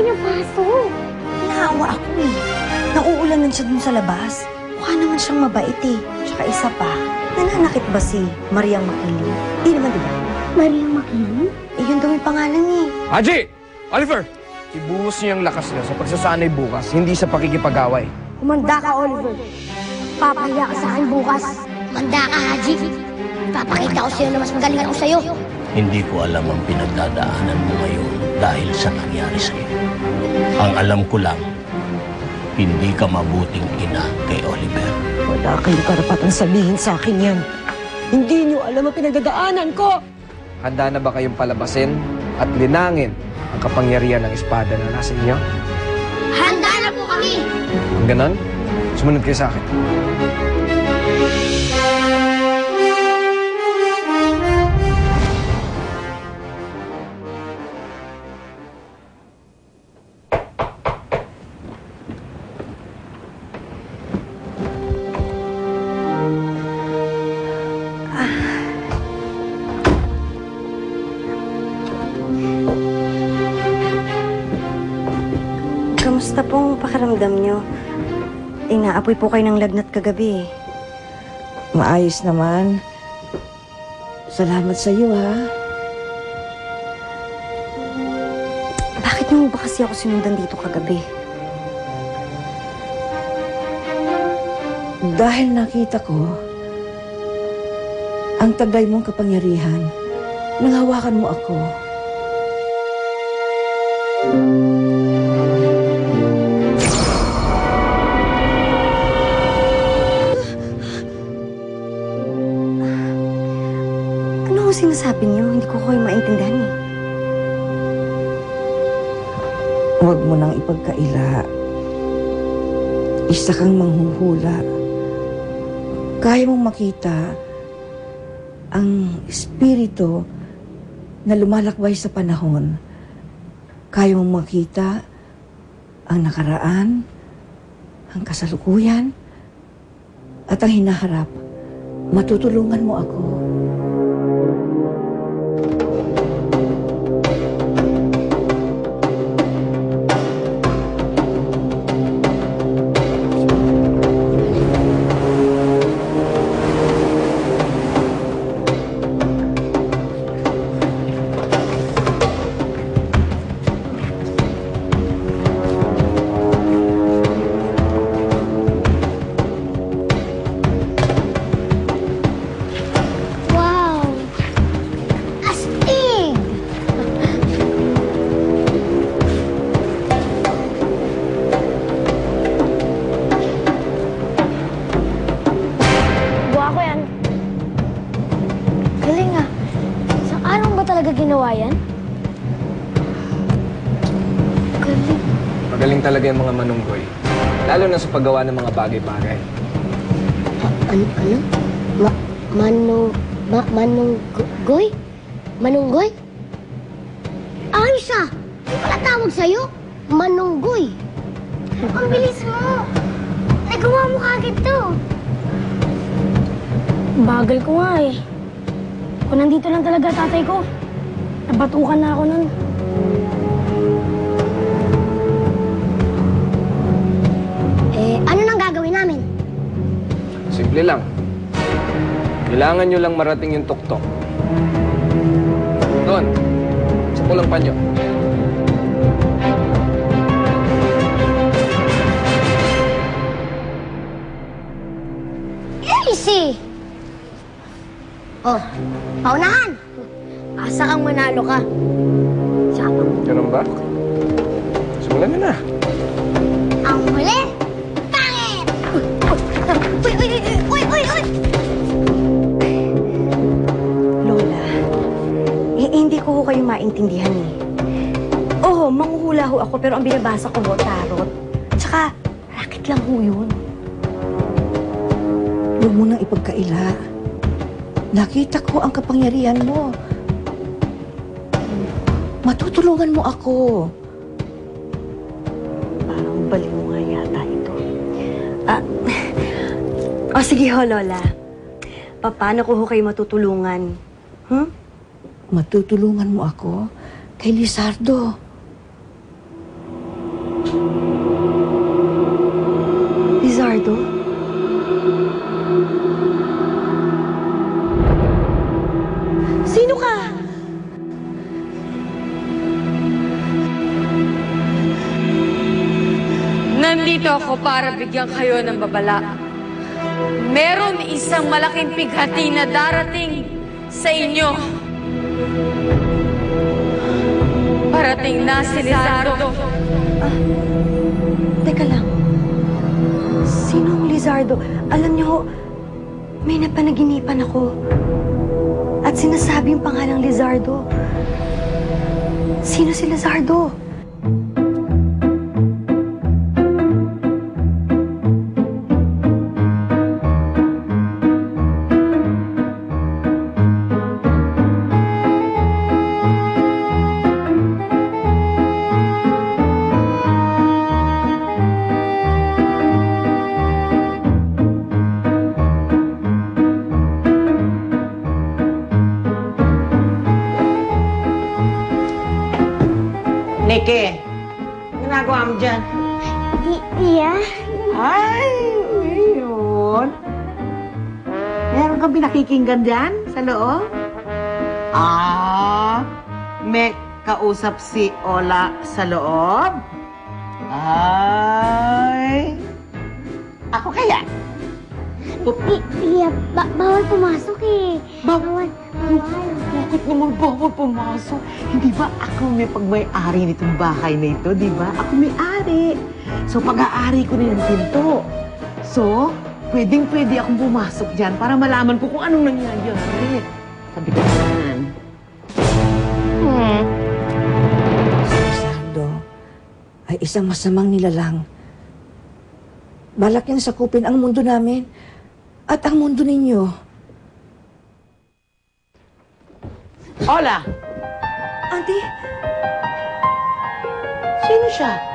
pinapasok? Naawa ako eh. Nauulanan siya dun sa labas. Mukha naman siyang mabait eh. Tsaka isa pa, nananakit ba si Mariang Makiling? Di naman, di ba? Mariang Makiling? Eh, yun daw yung pangalan eh. Haji! Oliver! Ibuhos niyo ang lakas niya sa pagsasanay bukas, hindi sa pakikipag-away. Kumanda ka, Oliver. Papahiya ka sa akin bukas. Manda ka, Haji. Papakita ko sa'yo na mas magaling ako sa'yo. Hindi ko alam ang pinagdadaanan mo ngayon dahil sa nangyari sa'yo. Ang alam ko lang, hindi ka mabuting ina kay Oliver. Wala kayong karapatang sabihin sa akin yan. Hindi niyo alam ang pinagdadaanan ko! Handa na ba kayong palabasin at linangin ang kapangyarihan ng espada na nasa inyo? Handa na po kami! Kung ganon, sumunod kayo sa akin. Kamusta pong pakiramdam nyo? Inaapoy po kayo ng lagnat kagabi eh. Maayos naman. Salamat sa iyo, ha? Bakit nyo ba kasi ako sinundan dito kagabi? Dahil nakita ko ang taglay mong kapangyarihan, nanghawakan mo ako. Ano sinasabi niyo? Hindi ko kayo maintindihan eh. Huwag mo nang ipagkaila. Isa kang manghuhula. Kaya mong makita ang espiritu na lumalakbay sa panahon. Kaya mong makita ang nakaraan, ang kasalukuyan, at ang hinaharap. Matutulungan mo ako. Wow! Astig! Gawa ko yan. Galing ah. Sa araw ba talaga ginawa yan? Galing. Magaling talaga yung mga manunggoy. Lalo na sa paggawa ng mga bagay-bagay. Ano? Manunggoy? Manunggoy? Ayos ah! Ano pala tawag sa'yo? Manunggoy. Ang bilis mo! Nagawa mo kagad to. Bagal ko nga eh. Kung nandito lang talaga tatay ko, nabatukan na ako nun. Ano nang gagawin namin? Simple lang. Kailangan nyo lang marating yung tuktok. Doon, sa pulang panyo. Easy! Oh, paunahan! Asa kang manalo ka? Ganun ba? Simulan nyo na. Ang huli, pangit! Uy! Lola, hindi ko kayo maintindihan eh. Oo, manghuhula ho ako pero ang binabasa ko ho, tarot. Tsaka, racket lang ho yun. Huwag mo nang ipagkaila. Nakita ko ang kapangyarihan mo. Matutulungan mo ako. Parang baliw nga yata ito. O sige ho, Lola. Paano ko ho kayo matutulungan? Matutulungan mo ako kay Lizardo. Nandito ako para bigyan kayo ng babala. Meron isang malaking pighati na darating sa inyo. Parating na si Lizardo. Teka lang. Sinong Lizardo? Alam niyo ho, may napanaginipan ako. At sinasabi yung pangalang Lizardo. Sino si Lizardo? Nike, ginagawa mo dyan? Iya? Ay, yun. Meron kang pinakikinggan dyan sa loob? May kausap si Ola sa loob? Ay, ako kaya? Iya, bawal pumasok eh. Bawal. Bakit naman bawal pumasok? Hindi ba ako may pagmay-ari nitong bahay na ito, di ba? Ako may-ari. So, pag-aari ko rin ang pinto. So, pwedeng-pwede akong pumasok dyan para malaman ko kung anong nangyayari. Sabi ko naman. Si Lizardo ay isang masamang nilalang. Balak niyang sakupin ang mundo namin at ang mundo ninyo. Ola! Auntie, Sino siya?